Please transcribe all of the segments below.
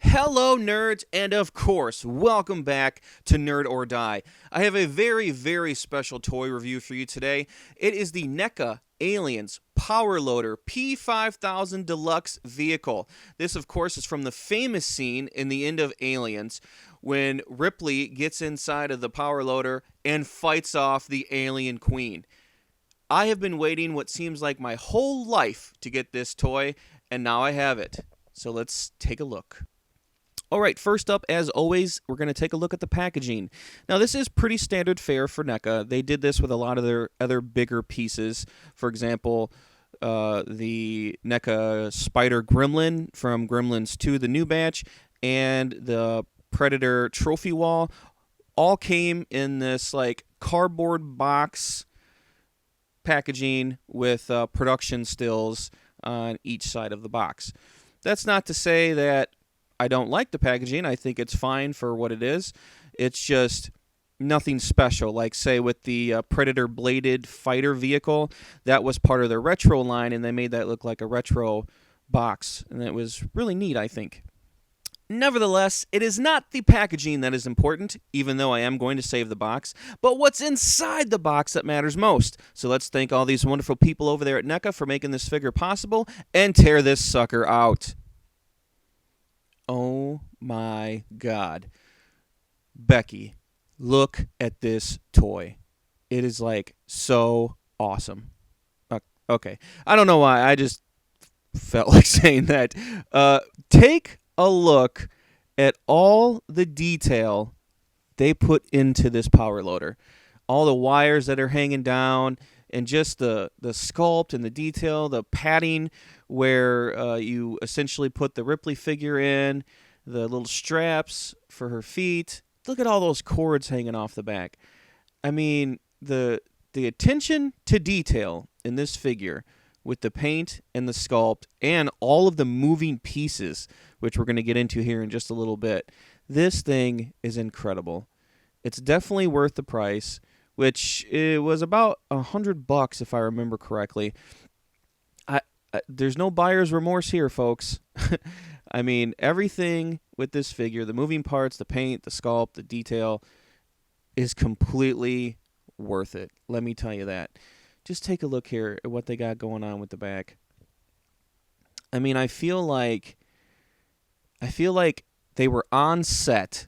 Hello, nerds, and of course, welcome back to Nerd or Die. I have a very, very special toy review for you today. It is the Neca Aliens Power Loader P5000 Deluxe vehicle. This, of course, is from the famous scene in the end of Aliens when Ripley gets inside of the power loader and fights off the alien queen. I have been waiting what seems like my whole life to get this toy, and now I have it. So let's take a look. All right, first up, as always, we're going to take a look at the packaging. Now, this is pretty standard fare for NECA. They did this with a lot of their other bigger pieces. For example, the NECA Spider Gremlin from Gremlins 2, the new batch, and the Predator Trophy Wall all came in this like cardboard box packaging with production stills on each side of the box. That's not to say that I don't like the packaging. I think it's fine for what it is. It's just nothing special. Like, say, with the Predator bladed fighter vehicle, that was part of their retro line, and they made that look like a retro box, and it was really neat, I think. Nevertheless, it is not the packaging that is important, even though I am going to save the box, but what's inside the box that matters most. So let's thank all these wonderful people over there at NECA for making this figure possible, and tear this sucker out. Oh my God. Becky, look at this toy. It is like so awesome. Okay. I don't know why. I just felt like saying that. Take a look at all the detail they put into this power loader. All the wires that are hanging down, and just the sculpt and the detail, the padding where you essentially put the Ripley figure in, the little straps for her feet. Look at all those cords hanging off the back. I mean, the attention to detail in this figure with the paint and the sculpt and all of the moving pieces, which we're going to get into here in just a little bit. This thing is incredible. It's definitely worth the price, which it was about $100 if I remember correctly. There's no buyer's remorse here, folks. I mean, everything with this figure, the moving parts, the paint, the sculpt, the detail, is completely worth it. Let me tell you that. Just take a look here at what they got going on with the back. I mean, I feel like they were on set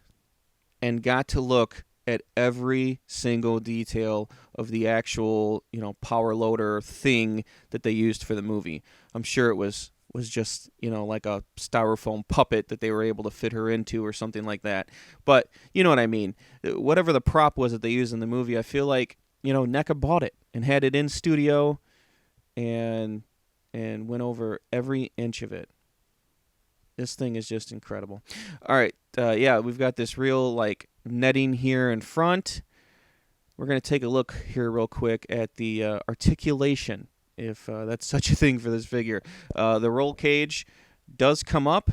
and got to look at every single detail of the actual, power loader thing that they used for the movie. I'm sure it was just, like a styrofoam puppet that they were able to fit her into or something like that. But you know what I mean. Whatever the prop was that they used in the movie, I feel like, NECA bought it and had it in studio and went over every inch of it. This thing is just incredible. All right, we've got this real, netting here in front. We're going to take a look here real quick at the articulation, if that's such a thing for this figure. The roll cage does come up,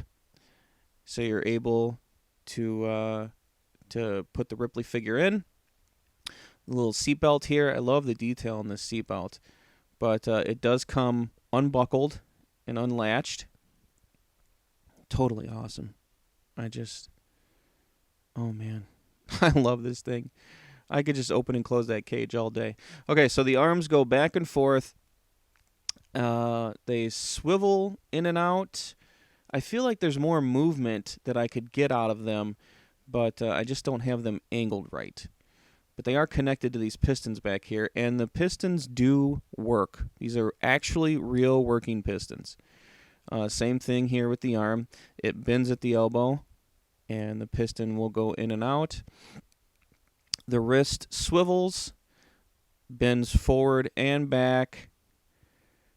so you're able to put the Ripley figure in. A little seatbelt here. I love the detail on this seatbelt, but it does come unbuckled and unlatched. Totally awesome. Oh man, I love this thing. I could just open and close that cage all day. Okay, so the arms go back and forth. They swivel in and out. I feel like there's more movement that I could get out of them, but I just don't have them angled right. But they are connected to these pistons back here, and the pistons do work. These are actually real working pistons. Same thing here with the arm. It bends at the elbow, and the piston will go in and out. The wrist swivels, bends forward and back.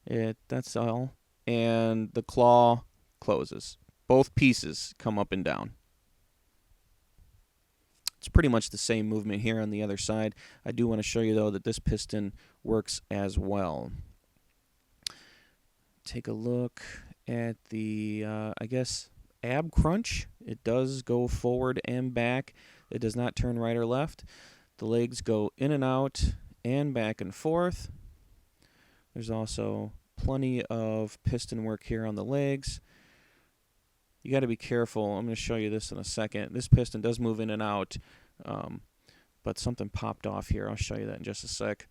That's all. And the claw closes. Both pieces come up and down. It's pretty much the same movement here on the other side. I do want to show you, though, that this piston works as well. Take a look at the, ab crunch. It does go forward and back. It does not turn right or left. The legs go in and out and back and forth. There's also plenty of piston work here on the legs. You got to be careful. I'm going to show you this in a second. This piston does move in and out, but something popped off here. I'll show you that in just a sec.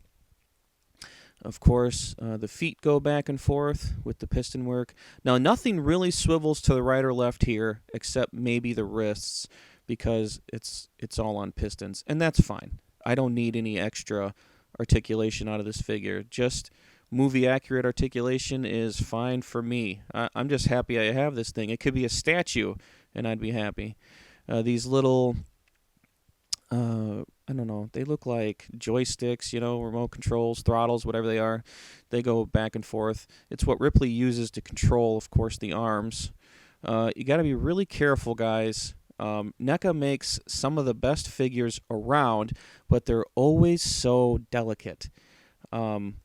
Of course, the feet go back and forth with the piston work. Now, nothing really swivels to the right or left here except maybe the wrists, because it's all on pistons, and that's fine. I don't need any extra articulation out of this figure. Just movie accurate articulation is fine for me. I'm just happy I have this thing. It could be a statue, and I'd be happy. These little, I don't know, they look like joysticks, you know, remote controls, throttles, whatever they are. They go back and forth. It's what Ripley uses to control, of course, the arms. You got to be really careful, guys. Neca makes some of the best figures around, but they're always so delicate. I'm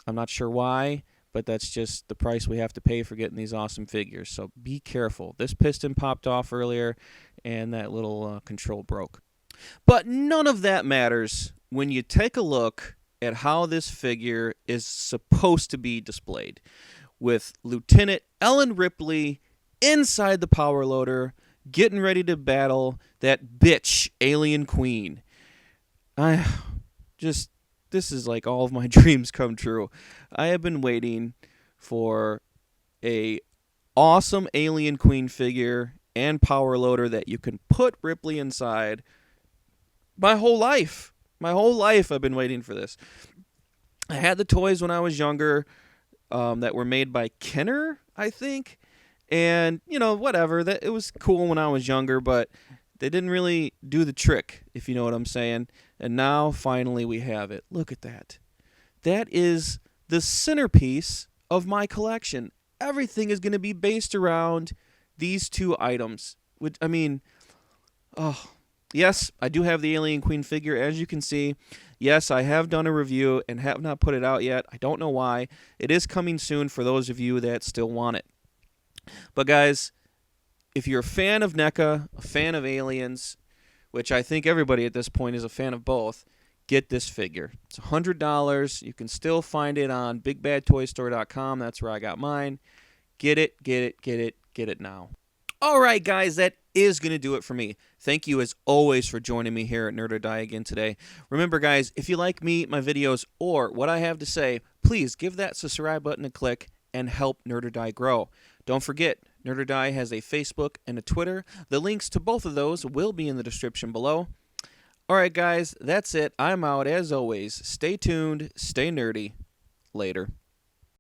not sure why, but that's just the price we have to pay for getting these awesome figures. So be careful. This piston popped off earlier, and that little control broke. But none of that matters when you take a look at how this figure is supposed to be displayed, with Lieutenant Ellen Ripley inside the power loader, getting ready to battle that bitch alien queen. This is like all of my dreams come true. I have been waiting for a awesome alien queen figure and power loader that you can put Ripley inside my whole life. My whole life I've been waiting for this. I had the toys when I was younger that were made by Kenner, I think. And, you know, whatever. It was cool when I was younger, but they didn't really do the trick, if you know what I'm saying. And now, finally, we have it. Look at that. That is the centerpiece of my collection. Everything is going to be based around these two items. Which, I mean, yes, I do have the Alien Queen figure, as you can see. Yes, I have done a review and have not put it out yet. I don't know why. It is coming soon for those of you that still want it. But guys, if you're a fan of NECA, a fan of Aliens, which I think everybody at this point is a fan of both, get this figure. It's $100. You can still find it on BigBadToyStore.com. That's where I got mine. Get it, get it, get it, get it now. All right, guys, that is going to do it for me. Thank you, as always, for joining me here at Nerd or Die again today. Remember, guys, if you like me, my videos, or what I have to say, please give that subscribe button a click and help Nerd or Die grow. Don't forget, Nerd or Die has a Facebook and a Twitter. The links to both of those will be in the description below. All right, guys, that's it. I'm out. As always, stay tuned, stay nerdy. Later.